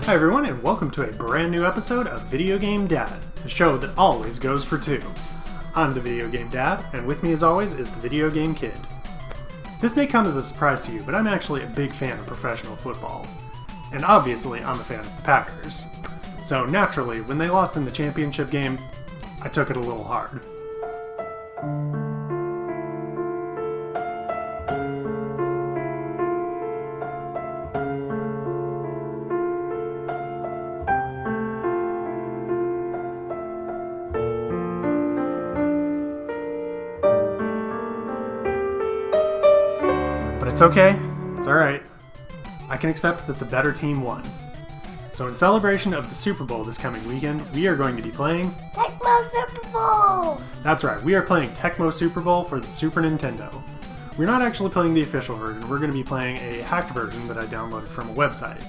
Hi everyone, and welcome to a brand new episode of Video Game Dad, the show that always goes for two. I'm the Video Game Dad, and with me as always is the Video Game Kid. This may come as a surprise to you, but I'm actually a big fan of professional football. And obviously, I'm a fan of the Packers. So naturally, when they lost in the championship game, I took it a little hard. But it's okay. It's alright. I can accept that the better team won. So in celebration of the Super Bowl this coming weekend, we are going to be playing Tecmo Super Bowl! That's right, we are playing Tecmo Super Bowl for the Super Nintendo. We're not actually playing the official version, we're going to be playing a hacked version that I downloaded from a website.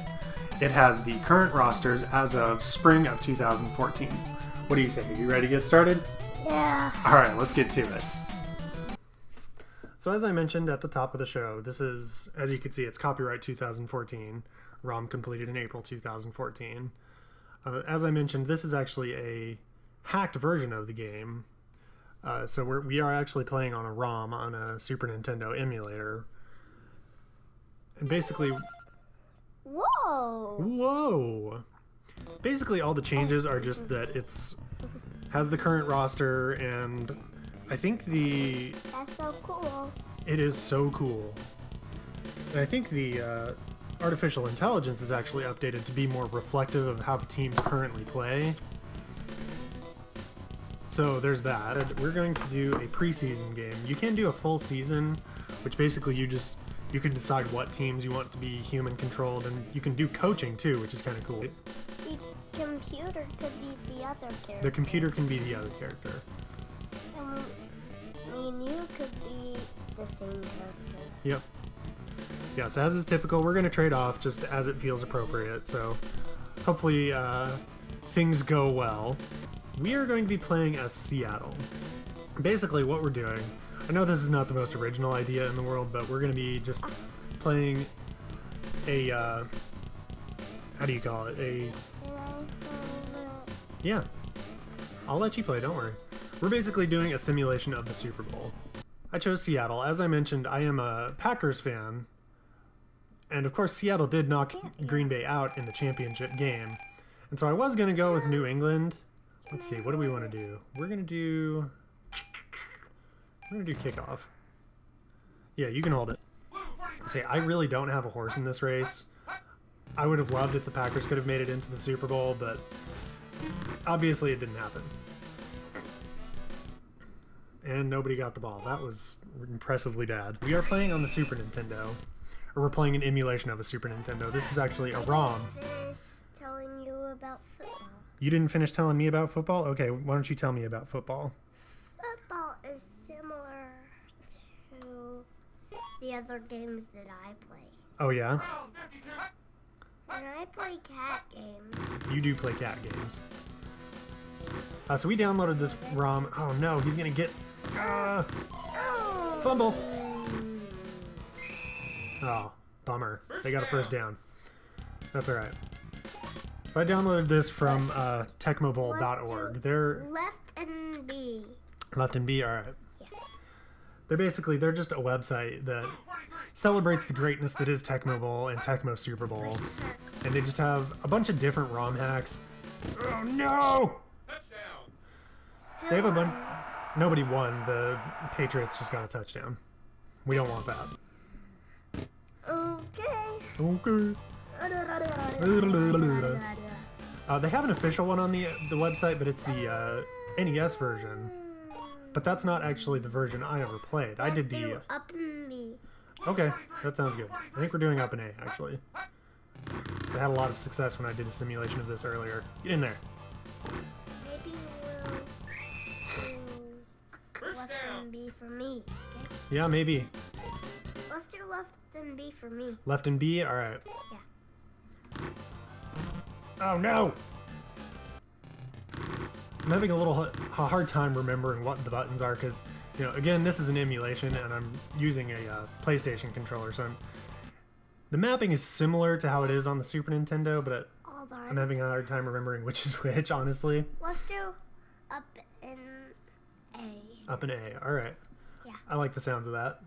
It has the current rosters as of spring of 2014. What do you say? Are you ready to get started? Yeah. Alright, let's get to it. So as I mentioned at the top of the show, this is, as you can see, it's copyright 2014. ROM completed in April 2014. As I mentioned, this is actually a hacked version of the game. So we are actually playing on a ROM on a Super Nintendo emulator. And basically... Whoa! Basically all the changes are just that it's has the current roster, and I think That's so cool. It is so cool. And I think the artificial intelligence is actually updated to be more reflective of how the teams currently play. So there's that. We're going to do a preseason game. You can do a full season, which basically you can decide what teams you want to be human controlled, and you can do coaching too, which is kind of cool. The computer could be the other character. The computer can be the other character. Me and you could be the same character. Yep. Yes, as is typical, we're going to trade off just as it feels appropriate, so hopefully things go well. We are going to be playing as Seattle. Basically what we're doing, I know this is not the most original idea in the world, but we're going to be just playing a, how do you call it, yeah, I'll let you play, don't worry. We're basically doing a simulation of the Super Bowl. I chose Seattle. As I mentioned, I am a Packers fan. And of course, Seattle did knock Green Bay out in the championship game. And so I was going to go with New England. Let's see, what do we want to do? We're going to do kickoff. Yeah, you can hold it. See, I really don't have a horse in this race. I would have loved if the Packers could have made it into the Super Bowl, but obviously it didn't happen. And nobody got the ball. That was impressively bad. We are playing on the Super Nintendo. Or we're playing an emulation of a Super Nintendo. This is actually a ROM. I didn't finish telling you about football. You didn't finish telling me about football? Okay, why don't you tell me about football? Football is similar to the other games that I play. Oh, yeah? And I play cat games. You do play cat games. So we downloaded this ROM. Oh, no, he's going to get... fumble! Oh, bummer. They got a first down. That's alright. So I downloaded this from tecmobowl.org. They're... Left and B. Left and B, alright. Yeah. They're just a website that celebrates the greatness that is Tecmo Bowl and Tecmo Super Bowl. And they just have a bunch of different ROM hacks. Oh, no! They have a bunch... Nobody won. The Patriots just got a touchdown. We don't want that. Okay. They have an official one on the website, but it's the NES version. But that's not actually the version I ever played. I did the... Up and B. Okay, that sounds good. I think we're doing up and A, actually. I had a lot of success when I did a simulation of this earlier. Get in there. Maybe we'll do left and B for me. Okay? Yeah, maybe. Let's do left and B for me. Left and B? Alright. Yeah. Oh, no! I'm having a hard time remembering what the buttons are, because, you know, again, this is an emulation, and I'm using a PlayStation controller, so the mapping is similar to how it is on the Super Nintendo, but All Hold on. I'm having a hard time remembering which is which, honestly. Let's do up in A. Up in A. All right. Yeah. I like the sounds of that.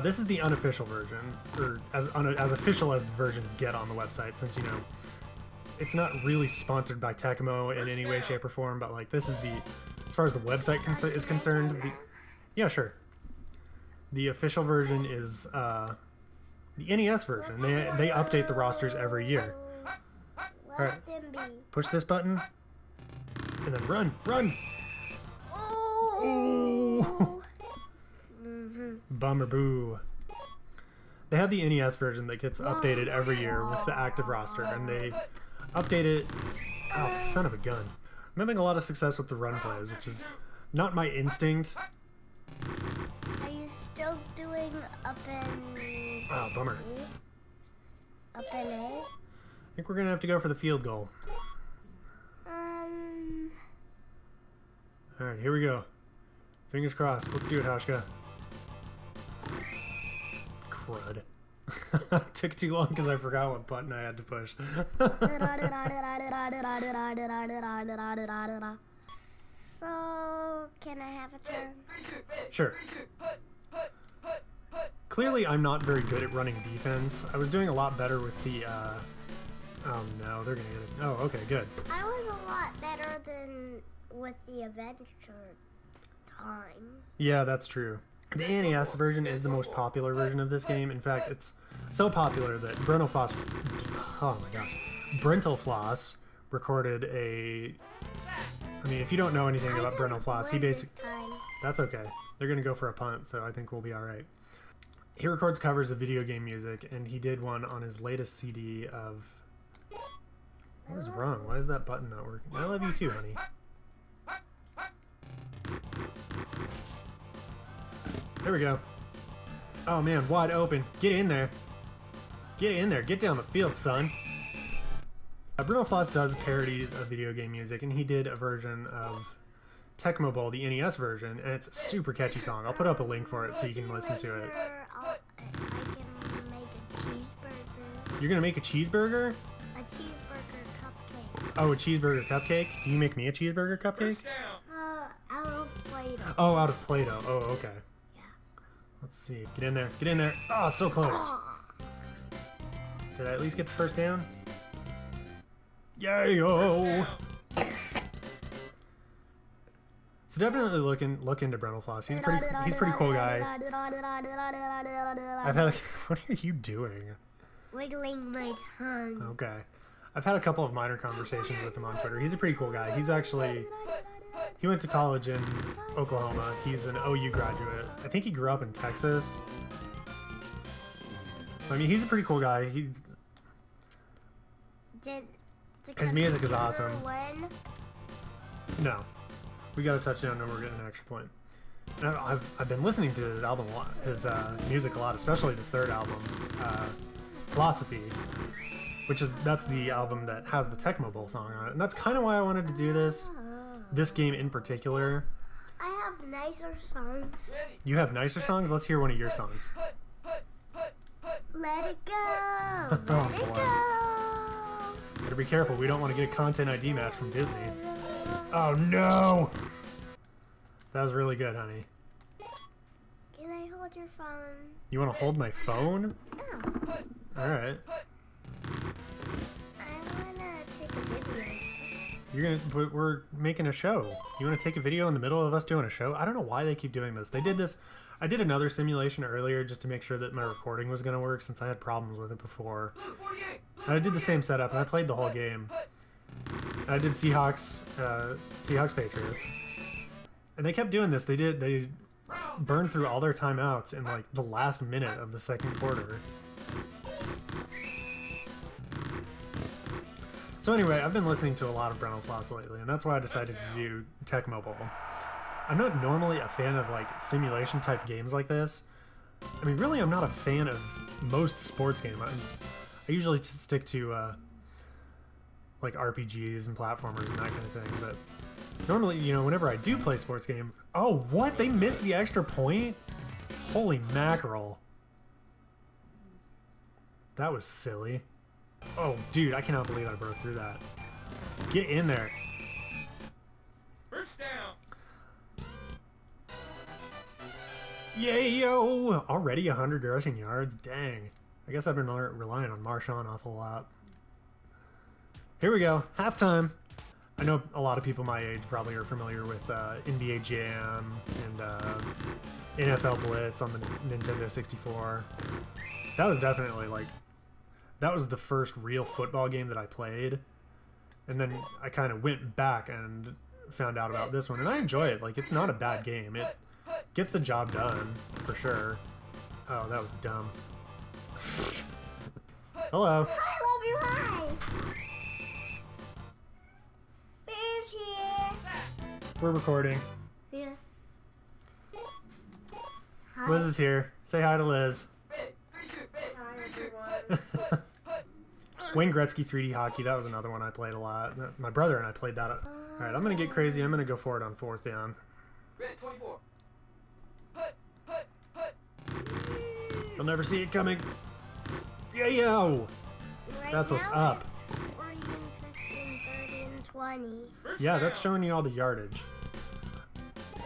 This is the unofficial version, or as official as the versions get on the website, since, you know, it's not really sponsored by Tecmo in any way, shape, or form, but, like, this is the, as far as the website is concerned, yeah, sure. The official version is the NES version. They update the rosters every year. All right, push this button, and then run, run! Oh! Bummer boo. They have the NES version that gets updated every year with the active roster, and they update it. Oh, son of a gun. I'm having a lot of success with the run plays, which is not my instinct. Are you still doing up in... Oh, bummer. Up in A? I think we're going to have to go for the field goal. Alright, here we go. Fingers crossed. Let's do it, Hashka. Crud. Took too long because I forgot what button I had to push. So, can I have a turn? Sure. Clearly, I'm not very good at running defense. I was doing a lot better with the, Oh no, they're gonna get it. Oh, okay, good. I was a lot better than with the adventure time. Yeah, that's true. The NES version is the most popular version of this game. In fact, it's so popular that Bruno Floss, oh my gosh, Bruno Floss recorded a, I mean, if you don't know anything about Bruno Floss, he basically, that's okay. They're gonna go for a punt, so I think we'll be all right. He records covers of video game music, and he did one on his latest CD of, what is wrong? Why is that button not working? I love you too, honey. There we go. Oh man, wide open. Get in there. Get in there. Get down the field, son. Bruno Floss does parodies of video game music, and he did a version of Tecmo Bowl, the NES version, and it's a super catchy song. I'll put up a link for it so you can listen to it. I can make a cheeseburger. You're gonna make a cheeseburger? A cheeseburger cupcake. Oh, a cheeseburger cupcake? Can you make me a cheeseburger cupcake? Out of Play-Doh. Oh, out of Play-Doh. Oh, okay. Yeah. Let's see. Get in there. Get in there. Oh, so close. Did I at least get the first down? Yay-o! So definitely look into Bruno Floss. He's a pretty cool guy. I've had what are you doing? Wiggling my tongue. Okay. I've had a couple of minor conversations with him on Twitter. He's a pretty cool guy. He's actually, he went to college in Oklahoma. He's an OU graduate. I think he grew up in Texas. I mean, he's a pretty cool guy. His music is awesome. Win? No. We got a touchdown and we're getting an extra point. And I've been listening to his album a lot, his music a lot, especially the third album, Philosophy, that's the album that has the Tecmo Bowl song on it. And that's kind of why I wanted to do this game in particular. I have nicer songs. You have nicer songs? Let's hear one of your songs. Let it go. Let Oh, it boy. go. Better be careful. We don't want to get a content ID match from Disney. Oh no! That was really good, honey. Can I hold your phone? You want to hold my phone? Oh, Alright. I wanna take a video. We're making a show. You want to take a video in the middle of us doing a show? I don't know why they keep doing this. They did this. I did another simulation earlier just to make sure that my recording was going to work since I had problems with it before. And I did the same setup and I played the whole game. I did Seahawks Patriots. And they kept doing this. They burned through all their timeouts in like the last minute of the second quarter. So anyway, I've been listening to a lot of Bruno Floss lately, and that's why I decided to do Tecmo Bowl. I'm not normally a fan of like simulation type games like this. I mean, really, I'm not a fan of most sports games. I usually just stick to like RPGs and platformers and that kind of thing. But normally, you know, whenever I do play sports game, oh, what? They missed the extra point? Holy mackerel! That was silly. Oh, dude, I cannot believe I broke through that. Get in there. First down. Yay, yo! Already 100 rushing yards? Dang. I guess I've been relying on Marshawn an awful lot. Here we go. Halftime. I know a lot of people my age probably are familiar with NBA Jam and NFL Blitz on the Nintendo 64. That was definitely like... That was the first real football game that I played. And then I kind of went back and found out about this one. And I enjoy it. Like, it's not a bad game. It gets the job done, for sure. Oh, that was dumb. Hello. Hi, love you, hi. Who's here? We're recording. Yeah. Hi. Liz is here. Say hi to Liz. Hi, everyone. Wayne Gretzky 3D Hockey, that was another one I played a lot. My brother and I played that. Alright, I'm going to get crazy. I'm going to go for it on 4th down. Red 24. They'll never see it coming. Yeah, yo! Right That's what's now up. it's 40 and 15, 30 and 20. Yeah, that's showing you all the yardage.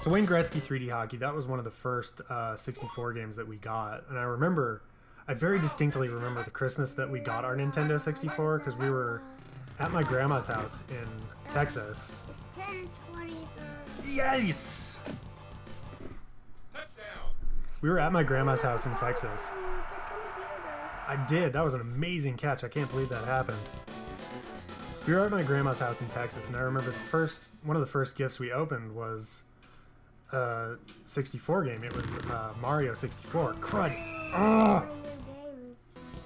So Wayne Gretzky 3D Hockey, that was one of the first 64 games that we got. And I very distinctly remember the Christmas that we got our Nintendo 64 because we were at my grandma's house in Texas. It's 10, 20, 30. Yes! Touchdown. We were at my grandma's house in Texas. The computer. I did. That was an amazing catch. I can't believe that happened. We were at my grandma's house in Texas, and I remember one of the first gifts we opened was a 64 game. It was Mario 64. Crud! Ah! New games.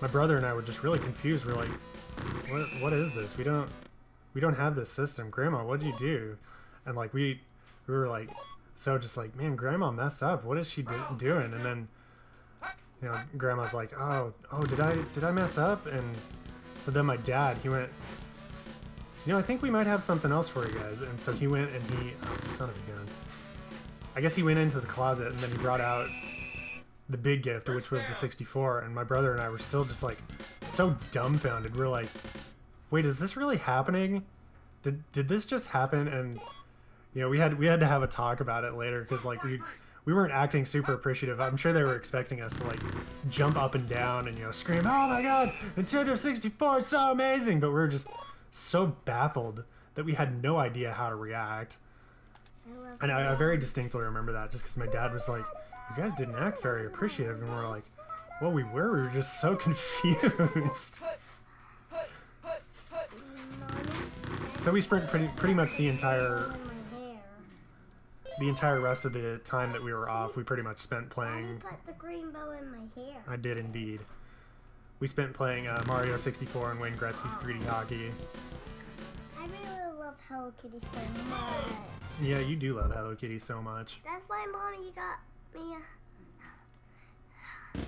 My brother and I were just really confused. We're like, "What is this? We don't have this system, Grandma. What did you do?" And like we were like, so just like, man, Grandma messed up. What is she doing? And then, you know, Grandma's like, oh, did I mess up? And so then my dad, he went, you know, I think we might have something else for you guys. And so he went and oh, son of a gun. I guess he went into the closet and then he brought out the big gift, which was the 64. And my brother and I were still just like so dumbfounded. We're like, wait, is this really happening? Did this just happen? And you know, we had to have a talk about it later because like we weren't acting super appreciative. I'm sure they were expecting us to like jump up and down and, you know, scream, "Oh my God, Nintendo 64 is so amazing!" But we were just so baffled that we had no idea how to react. And I very distinctly remember that just because my dad was like, "You guys didn't act very appreciative," and we're like, "Well, we were. We were just so confused." So we spent pretty much the entire rest of the time that we were off. We pretty much spent Why do you playing. put the green bow in my hair? I did indeed. We spent playing Mario 64 and Wayne Gretzky's 3D Hockey. I really love Hello Kitty so much. Yeah, you do love Hello Kitty so much. That's why Mommy got me a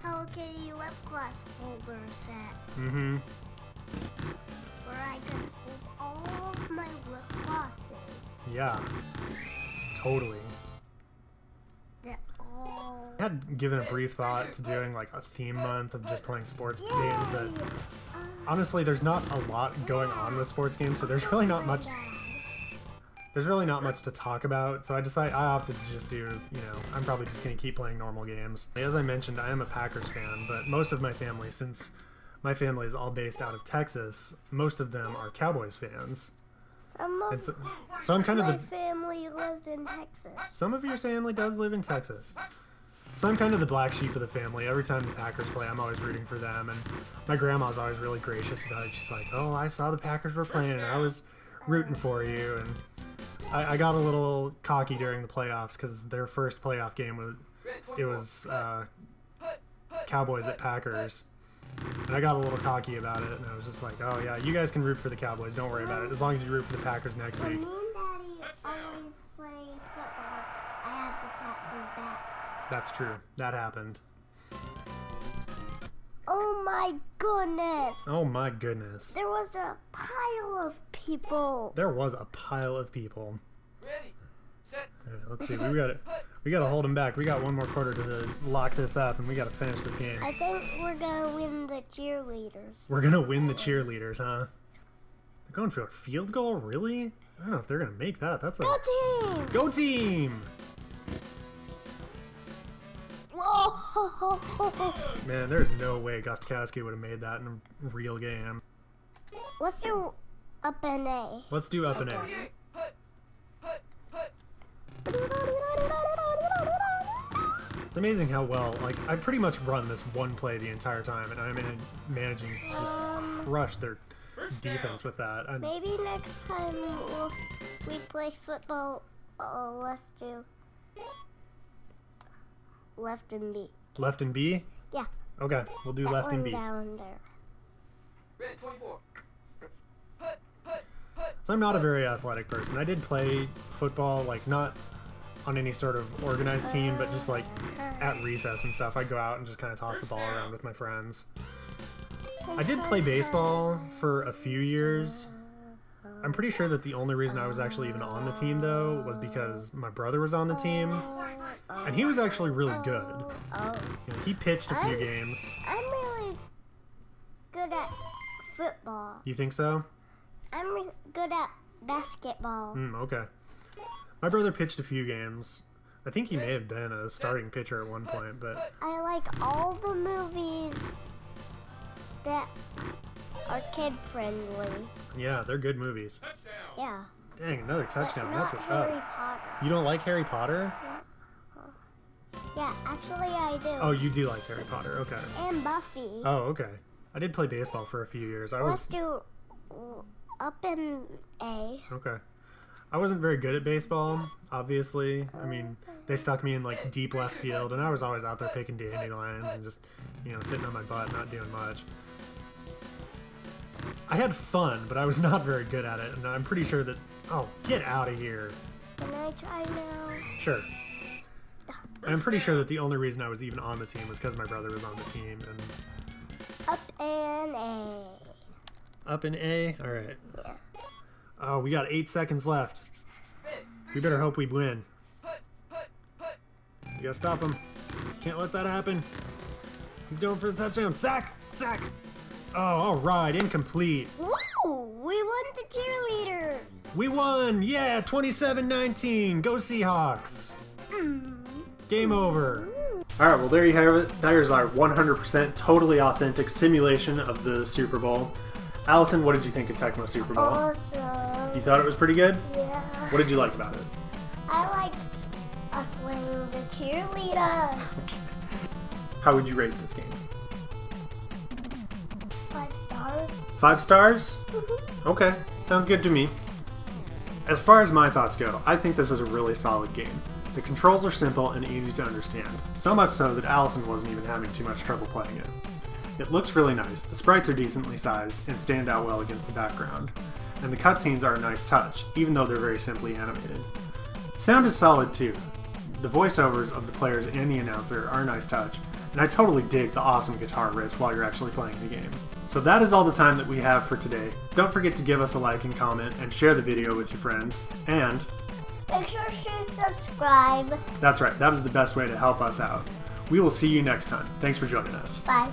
Hello Kitty lip gloss holder set Mm-hmm. where I can hold all of my lip glosses. Yeah. Totally. They're all... I had given a brief thought to doing like a theme month of just playing sports games, but honestly, there's not a lot going on with sports games, so there's really not much. There's really not much to talk about, so I opted to just do, you know, I'm probably just going to keep playing normal games. As I mentioned, I am a Packers fan, but most of my family, since my family is all based out of Texas, most of them are Cowboys fans. Some of And so I'm kind of my the... family lives in Texas. Some of your family does live in Texas. So I'm kind of the black sheep of the family. Every time the Packers play, I'm always rooting for them. And my grandma's always really gracious about it. She's like, "Oh, I saw the Packers were playing and I was rooting for you." And I got a little cocky during the playoffs because their first playoff game was Cowboys at Packers. And I got a little cocky about it, and I was just like, "Oh yeah, you guys can root for the Cowboys. Don't worry about it. As long as you root for the Packers next When week." me and Daddy always play football, I have to pat his back. That's true. That happened. Oh my goodness! Oh my goodness. There was a pile of people. There was a pile of people. Ready. Alright, let's see. We gotta hold him back. We got one more quarter to lock this up, and we gotta finish this game. I think we're gonna win the cheerleaders. We're gonna win the cheerleaders, huh? They're going for a field goal, really? I don't know if they're gonna make that. That's a Go team! go team! Whoa! Man, there's no way Gostkowski would have made that in a real game. Let's do up and A. Let's do up and A. It's amazing how well, like, I pretty much run this one play the entire time, and I'm managing to just crush their defense with that. Maybe next time we play football, let's do left and B. Left and B? Yeah. Okay, we'll do That left and one B. down there. So I'm not a very athletic person. I did play football, like, not on any sort of organized team, but just like at recess and stuff. I'd go out and just kind of toss the ball around with my friends. I did play baseball for a few years. I'm pretty sure that the only reason I was actually even on the team, though, was because my brother was on the team, and he was actually really good. You know, he pitched a few games. I'm really good at football. You think so? I'm good at basketball. Okay. My brother pitched a few games. I think he may have been a starting pitcher at one point, but... I like all the movies that are kid-friendly. Yeah, they're good movies. Yeah. Dang, another touchdown. But That's not what's Harry up. Potter. You don't like Harry Potter? Yeah, actually I do. Oh, you do like Harry Potter. Okay. And Buffy. Oh, okay. I did play baseball for a few years. Let's do up in A. Okay. I wasn't very good at baseball, obviously. I mean, they stuck me in, like, deep left field, and I was always out there picking dandelions and just, you know, sitting on my butt, not doing much. I had fun, but I was not very good at it, and I'm pretty sure that... Oh, get out of here. Can I try now? Sure. I'm pretty sure that the only reason I was even on the team was because my brother was on the team, and... Up in A. Up in A? Alright. Yeah. Oh, we got 8 seconds left. We better hope we win. You gotta stop him. Can't let that happen. He's going for the touchdown. Sack! Sack! Oh, alright. Incomplete. Woo! We won the cheerleaders! We won! Yeah! 27-19! Go Seahawks! Game over. Alright, well there you have it. That is our 100% totally authentic simulation of the Super Bowl. Allison, what did you think of Tecmo Super Bowl? Awesome. You thought it was pretty good? Yeah. What did you like about it? I liked us winning the cheerleaders. How would you rate this game? 5 stars. 5 stars? Okay, sounds good to me. As far as my thoughts go, I think this is a really solid game. The controls are simple and easy to understand, so much so that Allison wasn't even having too much trouble playing it. It looks really nice, the sprites are decently sized and stand out well against the background, and the cutscenes are a nice touch, even though they're very simply animated. Sound is solid too. The voiceovers of the players and the announcer are a nice touch, and I totally dig the awesome guitar riffs while you're actually playing the game. So that is all the time that we have for today. Don't forget to give us a like and comment and share the video with your friends, and make sure to subscribe. that's right, that is the best way to help us out. We will see you next time. Thanks for joining us. Bye.